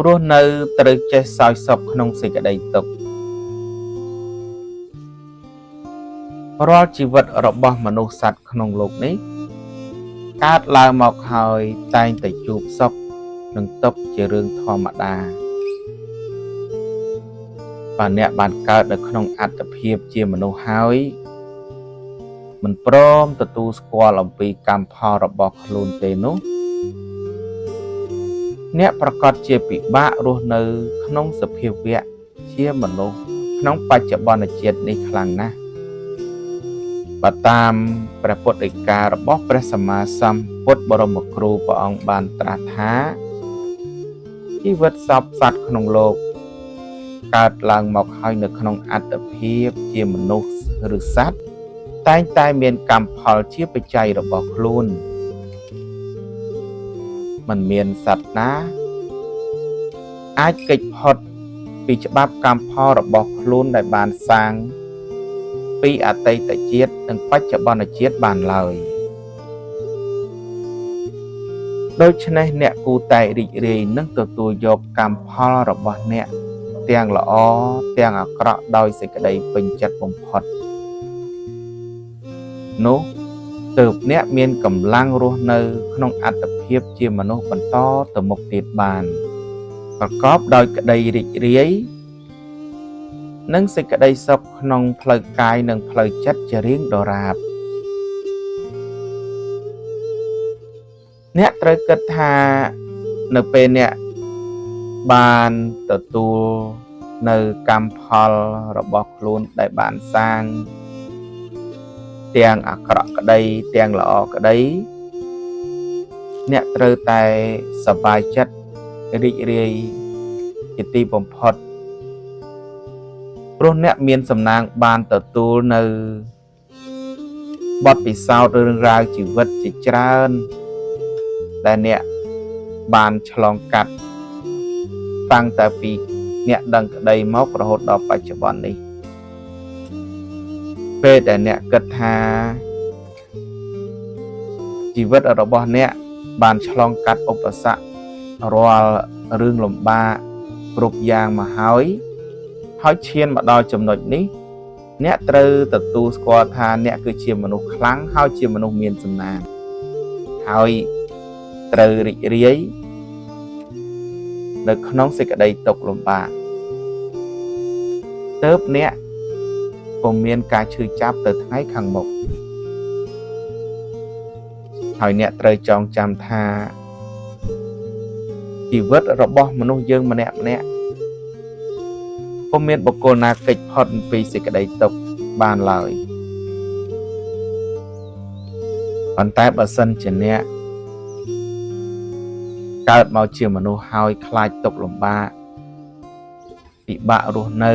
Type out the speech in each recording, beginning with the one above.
รស់នៅត្រូវចេះសោយសពក្នុងសេចក្តីទុក្ខរាល់ជីវិតរបស់មនុស្សសត្វក្នុងលោកនេះកើតឡើងមកហើយតែងតែជួបសុខនិងទុក្ខជារឿងធម្មតាបើអ្នកបានកើតនៅក្នុងអត្តភាពជាមនុស្សហើយមិនព្រមទទួលស្គាល់អំពីកម្មផលរបស់ខ្លួនទេនោះអ្នកប្រកាសជាពិបាករស់នៅក្នុងសភាវៈជាមនុស្សក្នុងបច្ចុប្បន្នជាតិនេះខ្លាំងណាស់បើតាមព្រះពុទ្ធដីការបស់ព្រះសម្មាសម្ពុទ្ធបរមគ្រូព្រះអង្គបានត្រាស់ថាជីវិតសពសត្វក្នុងលោកកើតឡើងមកហើយនៅក្នុងអត្តភាពជាមនុស្សឬសត្វតែងតែមានកម្មផលជាបច្ច័យរបស់ខ្លួនមិនមានសត្វណាអាចគេចផុតពីច្បាប់កម្មផលរបស់ខ្លួនដែលបានសាងពីអតីតជាតិនិងបច្ចុប្បន្នជាតិបានឡើយដូច្នេះអ្នកគួរតែរីករាយនឹងទទួលយកកម្មផលរបស់អ្នកទាំងល្អទាំងអាក្រក់ដោយសេចក្តីពេញចិត្តបំផុតនោះទើបអ្នកមានកម្លាំងរស់នៅក្នុងអត្តភាពជាមនុស្សបន្តទៅមុខទៀតបានប្រកបដោយក្តីរីករាយនិងសេចក្តីសុខក្នុងផ្លូវកាយនិងផ្លូវចិត្តជារៀងដរាបអ្នកត្រូវគិតថានៅពេលអ្នកបានទទួលនៅកម្មផលរបស់ខ្លួនដែលបានសាងទាំងអាក្រក់ក្តីទាំងល្អក្តីអ្នកត្រូវតែសប្បាយចិត្តរីករាយជាទីបំផុតព្រោះអ្នកមានសំណាងបានទទួលនៅបទពិសោធន៍រឿងរ៉ាវជីវិតជាច្រើនដែលអ្នកបានឆ្លងកាត់តាំងតែពីអ្នកដឹងក្តីមករហូតដល់បច្ចុប្បន្ននេះពេលដែលអ្នកគិតថាជីវិតរបស់អ្នកបានឆ្លងកាត់ឧបសគ្គរាល់រឿងលំបាកគ្រប់យ៉ាងមកហើយឈានមកដល់ចំណុចនេះអ្នកត្រូវទទួលស្គាល់ថាអ្នកគឺជាមនុស្សខ្លាំងហើយជាមនុស្សមានសំណាងហើយត្រូវរីករាយនៅក្នុងសេចក្តីទុក្ខលំបាកទើបអ្នកពុំមានការឈឺចាប់ទៅថ្ងៃខាងមុខហើយអ្នកត្រូវចងចាំថាជីវិតរបស់មនុស្សយើងម្នាក់ពុំមានបុគ្គលណាគេចផុតពីសេចក្តីទុក្ខបានឡើយប៉ុន្តែបើសិនជាអ្នកកើតមកជាមនុស្សហើយខ្លាចទុក្ខលំបាកពិបាករស់នៅ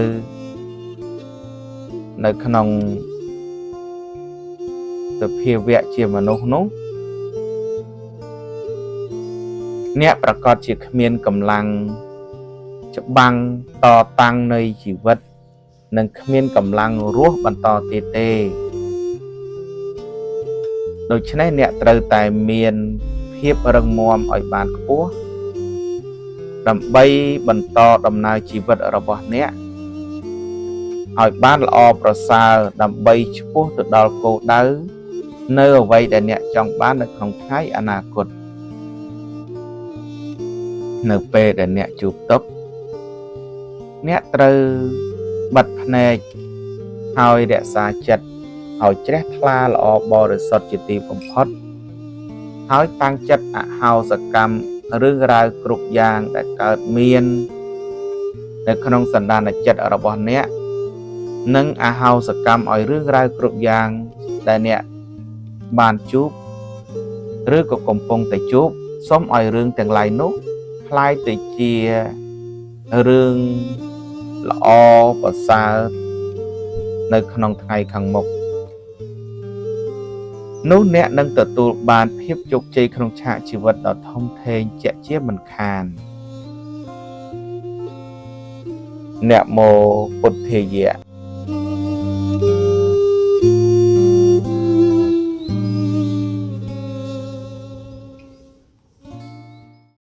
ក្នុងសភាវៈជាមនុស្សនោះអ្នកប្រកាសជាគ្មានកម្លាំងច្បាំងតតាំងនៃជីវិតនិងគ្មានកម្លាំងរស់បន្តទៀតទេដូច្នេះអ្នកត្រូវតែមានភាពរឹងមាំឲ្យបានខ្ពស់ដើម្បីបន្តដំណើរជីវិតរបស់អ្នកឲ្យបានល្អប្រសើរដើម្បីឆ្ពោះទៅដល់គោលដៅនៅអ្វីដែលអ្នកចង់បាននៅក្នុងថ្ងៃអនាគតនៅពេលដែលអ្នកជួបទុក្ខអ្នកត្រូវបិទភ្នែកហើយរក្សាចិត្តឲ្យជ្រះថ្លាល្អបរិសុទ្ធជាទីបំផុតហើយតាំងចិត្តអហោសកម្មរឿងរ៉ាវគ្រប់យ៉ាងដែលកើតមាននៅក្នុងសន្តានចិត្តរបស់អ្នកនិងអហោសកម្មឲ្យរឿងរ៉ាវគ្រប់យ៉ាងដែលអ្នកបានជួបឬក៏កំពុងតែជួបសូមឲ្យរឿងទាំងឡាយនោះคล้ายទៅជារឿងល្អប្រសើរនៅក្នុងថ្ងៃខាងមុខនោះអ្នកនឹងទទួលបានភាពជោគជ័យក្នុងឆាកជីវិតដ៏ធំធេងជាក់ជាមិនខាន អ្នកមោពុទ្ធាយៈ